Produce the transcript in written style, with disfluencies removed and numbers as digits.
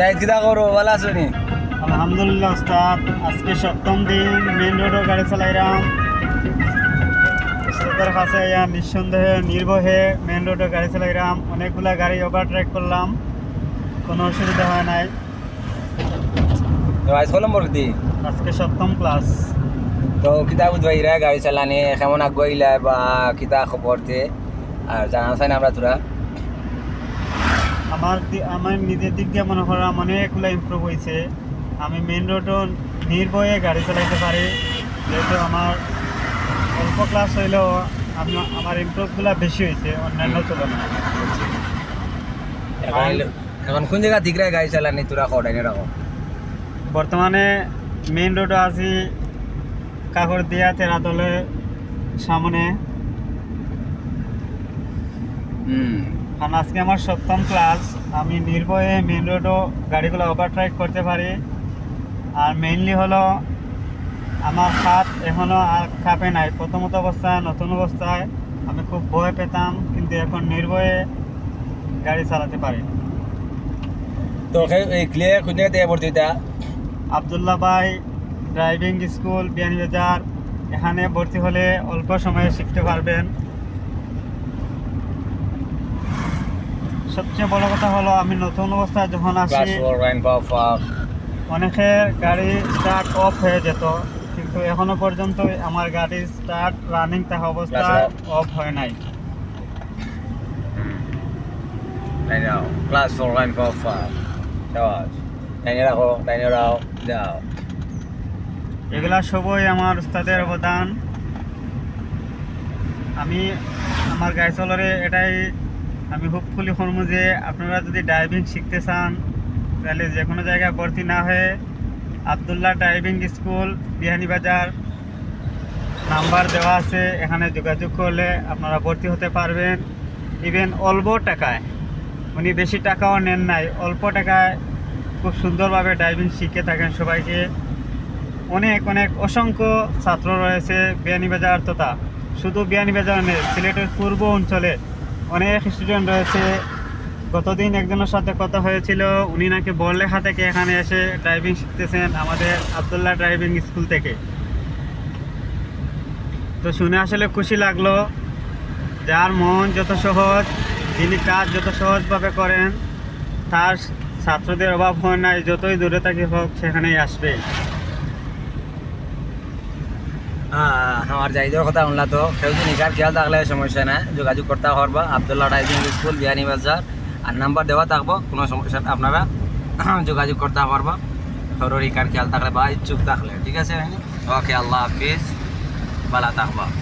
মুজাহিদ কিতা করো ভালো আছো নি? আলহামদুলিল্লাহ উস্তাদ, আজকে সপ্তম দিন মেন রোডও গাড়ি চালাইলাম। উস্তাদের কাছে ইয়া নিঃসন্দেহে নির্ভয়ে মেন রোডও গাড়ি চালাইলাম। অনেকগুলা গাড়ি ওভারটেক করলাম, কোনো অসুবিধা হয় নাই। তো আজ কলম নম্বর দি আজকে সপ্তম ক্লাস। তো কিতা বুঝবাইরা গাড়ি চালানি কেমন আগুয়াইলা বা কিতা খবর দে আর জানা চাই না আমরা তোরা। আমার নিজের দিক দিয়ে মনে করলাম অনেকগুলো ইমপ্রুভ হয়েছে। আমি মেন রোডও নির্ভয়ে গাড়ি চালাইতে পারি, যেহেতু আমার অল্প ক্লাস হইলেও আমার ইমপ্রুভগুলো বেশি হয়েছে অন্যান্য তুলনায়। এখন কোন জায়গা দিক গাড়ি চালানি তোরা কটাইনে রাখো? বর্তমানে মেইন রোডে আছি কাকরদিয়া তেরাতলের সামনে। কারণ আজকে আমার সপ্তম ক্লাস, আমি নির্ভয়ে মেইন রোডও গাড়িগুলো ওভারটেক করতে পারি। আর মেইনলি হলো আমার হাত এখনও আর কাঁপে নাই। প্রথমত অবস্থায়, নতুন অবস্থায় আমি খুব ভয় পেতাম, কিন্তু এখন নির্ভয়ে গাড়ি চালাতে পারি। তো এই ক্লিয়ার কোন জায়গা থেকে ভর্তি হইতা? আবদুল্লাহ ভাই ড্রাইভিং স্কুল, বিয়ানীবাজার। এখানে ভর্তি হলে অল্প সময়ে শিখতে পারবেন। সবচেয়ে বড় কথা হলো আমি নতুন অবস্থায় যখন আসি, অনেকের গাড়ি স্টার্ট অফ হয়ে যেত, কিন্তু এখনো পর্যন্ত আমার গাড়ি স্টার্ট রানিং থাকা অবস্থায় অফ হয় নাই। ক্লাস 4.5 টাইনে রাখো, টাইনে রাখো, যাও। এগুলা সবই আমার উস্তাদের অবদান। আমি আমার গাড়ি চলারে এটাই আমি হোপফুলি করব যে আপনারা যদি ড্রাইভিং শিখতে চান, তাহলে যে কোনো জায়গায় ভর্তি না হয়ে Abdullah driving school, Beanibazar number দেওয়া আছে, এখানে যোগাযোগ করলে আপনারা ভর্তি হতে পারবেন। ইভেন অল্প টাকায়, উনি বেশি টাকাও নেন নাই, অল্প টাকায় খুব সুন্দরভাবে ড্রাইভিং শিখে থাকেন সবাইকে। অনেক অনেক অসংখ্য ছাত্র রয়েছে বিয়ানীবাজার, তথা শুধু বিয়ানীবাজার নেই, সিলেটের পূর্ব অঞ্চলে অনেক স্টুডেন্ট রয়েছে। গতদিন একজনের সাথে কথা হয়েছিল, উনি নাকি বড়লেখা থেকে এখানে এসে ড্রাইভিং শিখতেছেন আমাদের আবদুল্লাহ ড্রাইভিং স্কুল থেকে। তো শুনে আসলে খুশি লাগলো। যার মন যত সহজ, যিনি কাজ যত সহজভাবে করেন, তার ছাত্রদের অভাব হয় নাই। যতই দূরে থাকি হোক, সেখানেই আসবে। আমার যাইদের কথা শুনলা তো, কেউ যদি নিকার খেয়াল থাকলে সমস্যা নাই, যোগাযোগ করতে পারবা আবদুল্লাহ ড্রাইভিং স্কুল, বিয়ানীবাজার। আর নাম্বার দেওয়া থাকবো, কোনো সমস্যা আপনারা যোগাযোগ করতে পারবা কারো নিকার খেয়াল থাকলে বা ইচ্ছুক থাকলে। ঠিক আছে? ওকে, আল্লাহ হাফিজ, ভালো থাকবা।